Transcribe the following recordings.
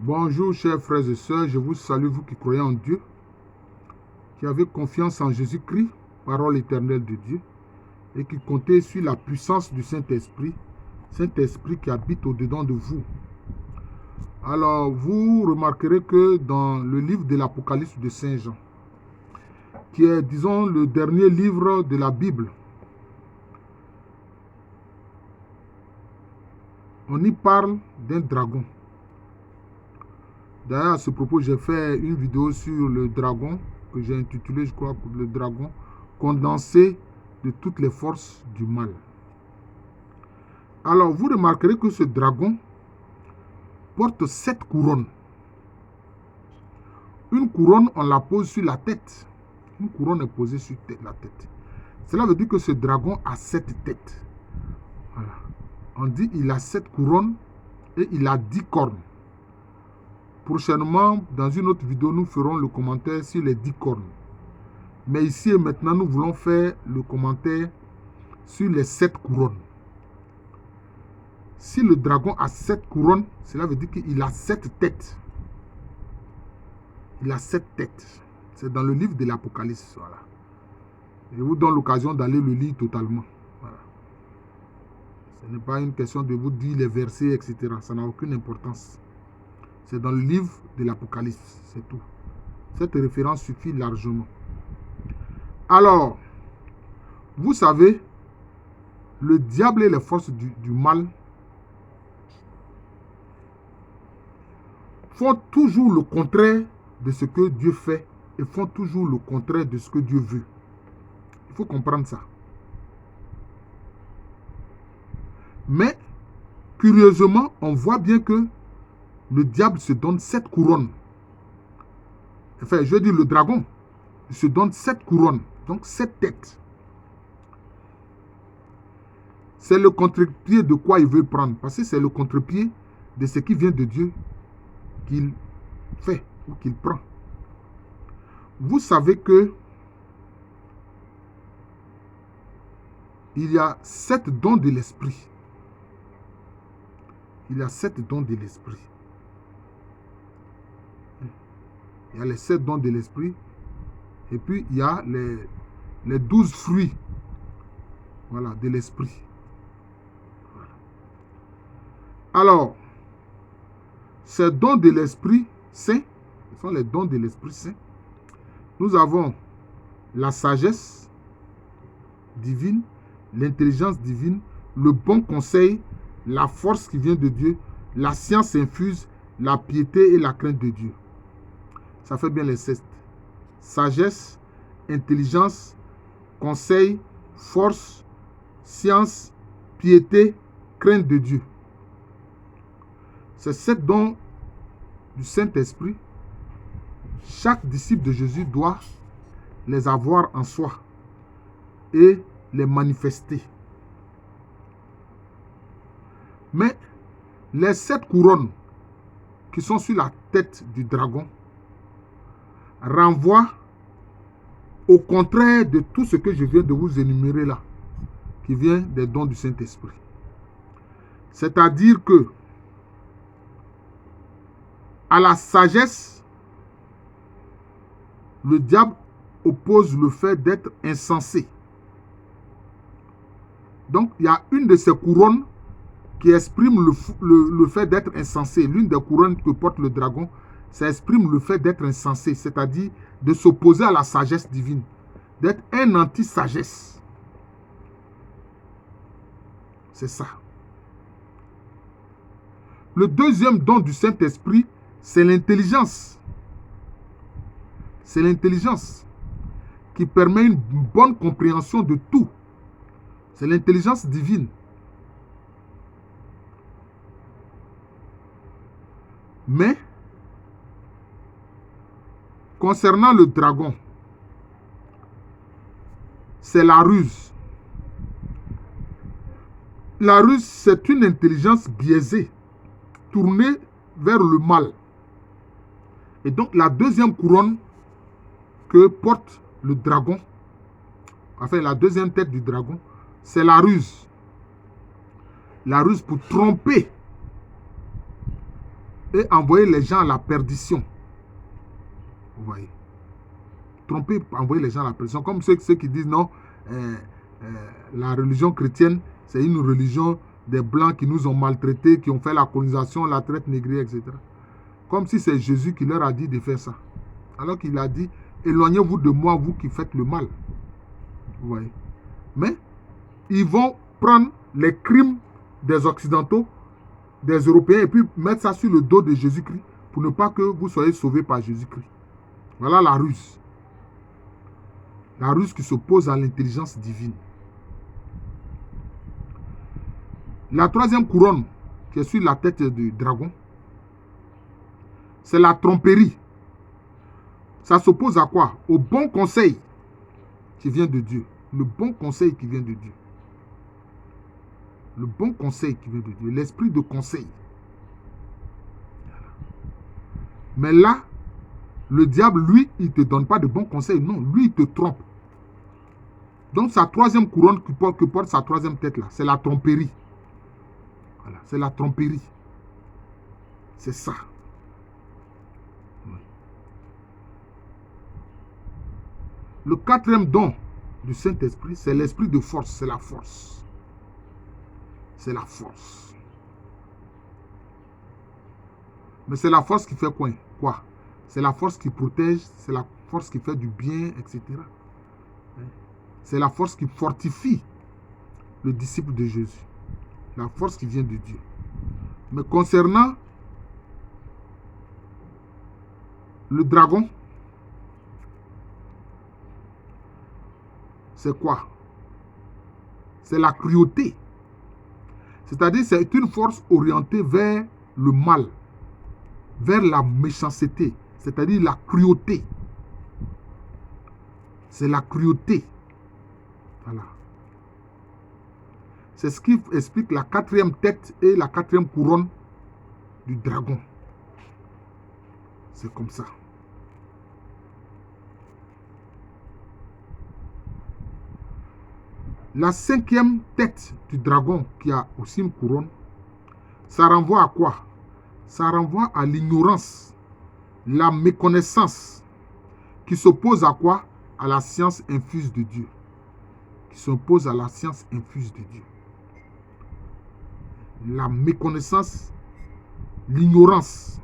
Bonjour chers frères et sœurs, je vous salue, vous qui croyez en Dieu, qui avez confiance en Jésus-Christ, parole éternelle de Dieu, et qui comptez sur la puissance du Saint-Esprit, Saint-Esprit qui habite au-dedans de vous. Alors, vous remarquerez que dans le livre de l'Apocalypse de Saint Jean, qui est, disons, le dernier livre de la Bible, on y parle d'un dragon. D'ailleurs, à ce propos, j'ai fait une vidéo sur le dragon, que j'ai intitulé, je crois, le dragon condensé de toutes les forces du mal. Alors, vous remarquerez que ce dragon porte 7 couronnes. Une couronne, on la pose sur la tête. Une couronne est posée sur la tête. Cela veut dire que ce dragon a 7 têtes. Voilà. On dit qu'il a 7 couronnes et il a 10 cornes. Prochainement, dans une autre vidéo, nous ferons le commentaire sur les 10 cornes. Mais ici et maintenant, nous voulons faire le commentaire sur les 7 couronnes. Si le dragon a 7 couronnes, cela veut dire qu'il a 7 têtes. Il a 7 têtes. C'est dans le livre de l'Apocalypse. Voilà. Je vous donne l'occasion d'aller le lire totalement. Voilà. Ce n'est pas une question de vous dire les versets, etc. Ça n'a aucune importance. C'est dans le livre de l'Apocalypse. C'est tout. Cette référence suffit largement. Alors, vous savez, le diable et les forces du mal font toujours le contraire de ce que Dieu fait et font toujours le contraire de ce que Dieu veut. Il faut comprendre ça. Mais, curieusement, on voit bien que le diable se donne 7 couronnes. Enfin, je veux dire le dragon. Il se donne 7 couronnes, donc 7 têtes. C'est le contre-pied de quoi il veut prendre. Parce que c'est le contre-pied de ce qui vient de Dieu qu'il fait ou qu'il prend. Vous savez que il y a 7 dons de l'esprit. Il y a 7 dons de l'esprit. Il y a les 7 dons de l'esprit. Et puis, il y a les 12 fruits, voilà, de l'esprit. Voilà. Alors, ces dons de l'Esprit Saint, ce sont les dons de l'Esprit Saint. Nous avons la sagesse divine, l'intelligence divine, le bon conseil, la force qui vient de Dieu, la science infuse, la piété et la crainte de Dieu. Ça fait bien les 7. Sagesse, intelligence, conseil, force, science, piété, crainte de Dieu. Ces 7 dons du Saint-Esprit, chaque disciple de Jésus doit les avoir en soi et les manifester. Mais les 7 couronnes qui sont sur la tête du dragon renvoient au contraire de tout ce que je viens de vous énumérer là, qui vient des dons du Saint-Esprit. C'est-à-dire que à la sagesse, le diable oppose le fait d'être insensé. Donc, il y a une de ces couronnes qui exprime le fait d'être insensé. L'une des couronnes que porte le dragon, ça exprime le fait d'être insensé, c'est-à-dire de s'opposer à la sagesse divine, d'être un anti-sagesse. C'est ça. Le deuxième don du Saint-Esprit, c'est l'intelligence. C'est l'intelligence qui permet une bonne compréhension de tout. C'est l'intelligence divine. Mais, concernant le dragon, c'est la ruse. La ruse, c'est une intelligence biaisée, tournée vers le mal. Et donc, la deuxième couronne que porte le dragon, enfin la deuxième tête du dragon, c'est la ruse. La ruse pour tromper. et envoyer les gens à la perdition. Vous voyez. Tromper, envoyer les gens à la perdition. Comme ceux qui disent non, la religion chrétienne, c'est une religion des Blancs qui nous ont maltraités, qui ont fait la colonisation, la traite négrière, etc. Comme si c'est Jésus qui leur a dit de faire ça. Alors qu'il a dit, éloignez-vous de moi, vous qui faites le mal. Vous voyez. Mais ils vont prendre les crimes des Occidentaux, des Européens, et puis mettre ça sur le dos de Jésus-Christ pour ne pas que vous soyez sauvés par Jésus-Christ. Voilà la ruse. La ruse qui s'oppose à l'intelligence divine. La troisième couronne qui est sur la tête du dragon, c'est la tromperie. Ça s'oppose à quoi? Au bon conseil qui vient de Dieu. Le bon conseil qui vient de Dieu. Le bon conseil qui vient de Dieu. L'esprit de conseil. Mais là, le diable, lui, il ne te donne pas de bons conseils. Non, lui, il te trompe. Donc, sa troisième couronne que porte sa troisième tête là, c'est la tromperie. Voilà, c'est la tromperie. C'est ça. Oui. Le quatrième don du Saint-Esprit, c'est l'esprit de force, c'est la force. C'est la force. Mais c'est la force qui fait quoi? C'est la force qui protège, c'est la force qui fait du bien, etc. C'est la force qui fortifie le disciple de Jésus. La force qui vient de Dieu. Mais concernant le dragon, c'est quoi? C'est la cruauté. C'est-à-dire, c'est une force orientée vers le mal, vers la méchanceté, c'est-à-dire la cruauté. C'est la cruauté. Voilà. C'est ce qui explique la quatrième tête et la quatrième couronne du dragon. C'est comme ça. La cinquième tête du dragon qui a aussi une couronne, ça renvoie à quoi? Ça renvoie à l'ignorance, la méconnaissance, qui s'oppose à quoi? À la science infuse de Dieu. Qui s'oppose à la science infuse de Dieu. La méconnaissance, l'ignorance.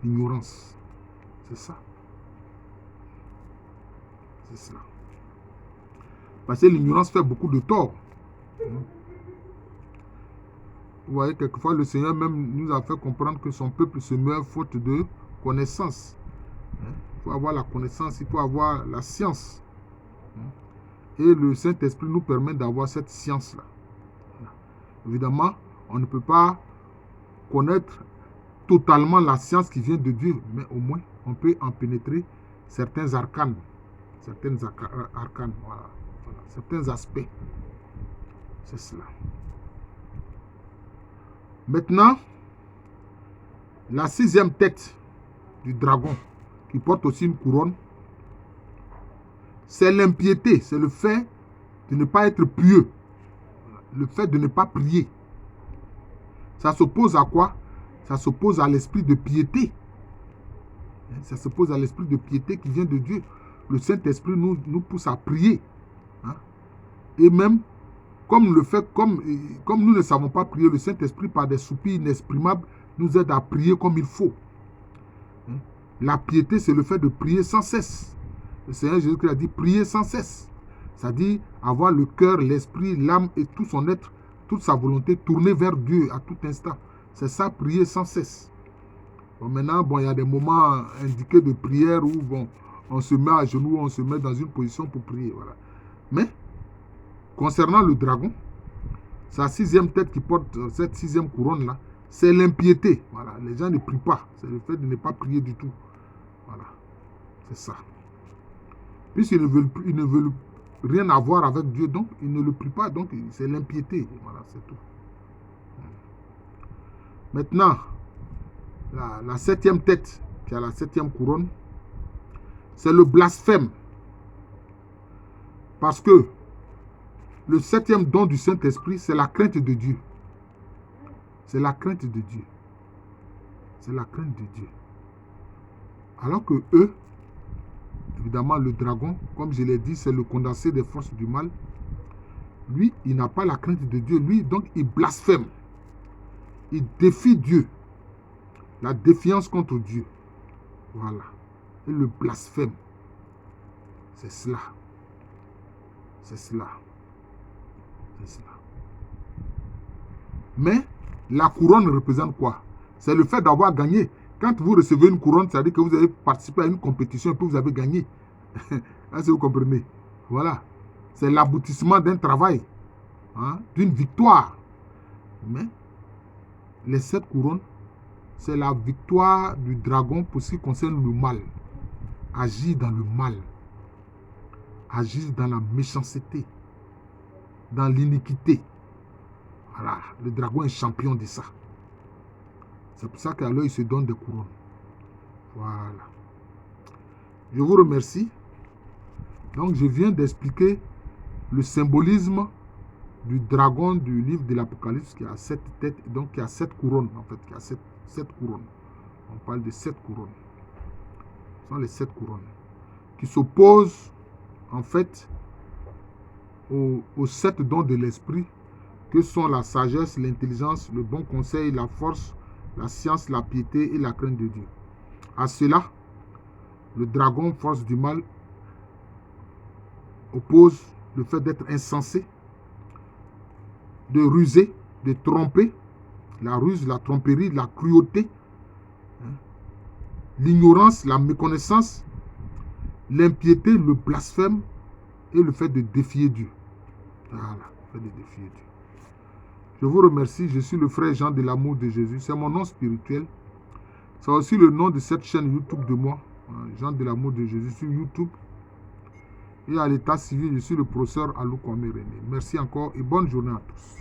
L'ignorance. C'est ça. C'est cela. Parce que l'ignorance fait beaucoup de tort. Vous voyez, quelquefois, le Seigneur même nous a fait comprendre que son peuple se meurt faute de connaissance. Il faut avoir la connaissance, il faut avoir la science. Et le Saint-Esprit nous permet d'avoir cette science-là. Évidemment, on ne peut pas connaître totalement la science qui vient de Dieu, mais au moins, on peut en pénétrer certains arcanes. Certains arcanes, voilà. Certains aspects. C'est cela. Maintenant, la sixième tête du dragon, qui porte aussi une couronne, c'est l'impiété, c'est le fait de ne pas être pieux, le fait de ne pas prier. Ça s'oppose à quoi? Ça s'oppose à l'esprit de piété. Ça s'oppose à l'esprit de piété qui vient de Dieu. Le Saint-Esprit nous pousse à prier. Et même, comme nous ne savons pas prier, le Saint-Esprit, par des soupirs inexprimables, nous aide à prier comme il faut. La piété, c'est le fait de prier sans cesse. Le Seigneur Jésus-Christ a dit prier sans cesse. C'est-à-dire avoir le cœur, l'esprit, l'âme et tout son être, toute sa volonté tournée vers Dieu à tout instant. C'est ça, prier sans cesse. Bon, maintenant, il y a des moments indiqués de prière où on se met à genoux, on se met dans une position pour prier. Voilà. Mais, concernant le dragon, sa sixième tête qui porte cette sixième couronne-là, c'est l'impiété. Voilà. Les gens ne prient pas. C'est le fait de ne pas prier du tout. Voilà. C'est ça. Puisqu'ils ne veulent rien avoir avec Dieu, donc ils ne le prient pas. Donc c'est l'impiété. Voilà, c'est tout. Maintenant, la septième tête, qui a la septième couronne, c'est le blasphème. Parce que le septième don du Saint-Esprit, c'est la crainte de Dieu. C'est la crainte de Dieu. C'est la crainte de Dieu. Alors que eux, évidemment, le dragon, comme je l'ai dit, c'est le condensé des forces du mal. Lui, il n'a pas la crainte de Dieu. Lui, donc, il blasphème. Il défie Dieu. La défiance contre Dieu. Voilà. Il le blasphème. C'est cela. C'est cela. C'est cela. Mais la couronne représente quoi? C'est le fait d'avoir gagné. Quand vous recevez une couronne, ça veut dire que vous avez participé à une compétition et puis vous avez gagné. Là, si vous comprenez. Voilà. C'est l'aboutissement d'un travail, hein, d'une victoire. Mais les 7 couronnes, c'est la victoire du dragon pour ce qui concerne le mal. Agir dans le mal. Agir dans la méchanceté. Dans l'iniquité. Voilà. Le dragon est champion de ça. C'est pour ça qu'alors il se donne des couronnes. Voilà. Je vous remercie. Donc je viens d'expliquer le symbolisme du dragon du livre de l'Apocalypse qui a 7 têtes, donc qui a 7 couronnes en fait, qui a 7 couronnes. On parle de 7 couronnes. Ce sont les 7 couronnes qui s'opposent en fait aux 7 dons de l'esprit que sont la sagesse, l'intelligence, le bon conseil, la force, la science, la piété et la crainte de Dieu. À cela, le dragon, force du mal, oppose le fait d'être insensé, de ruser, de tromper, la ruse, la tromperie, la cruauté, l'ignorance, la méconnaissance, l'impiété, le blasphème et le fait de défier Dieu. Voilà, le fait de défier Dieu. Je vous remercie, je suis le frère Jean de l'amour de Jésus. C'est mon nom spirituel. C'est aussi le nom de cette chaîne YouTube de moi, Jean de l'amour de Jésus sur YouTube. Et à l'état civil, je suis le professeur Alou Kwame René. Merci encore et bonne journée à tous.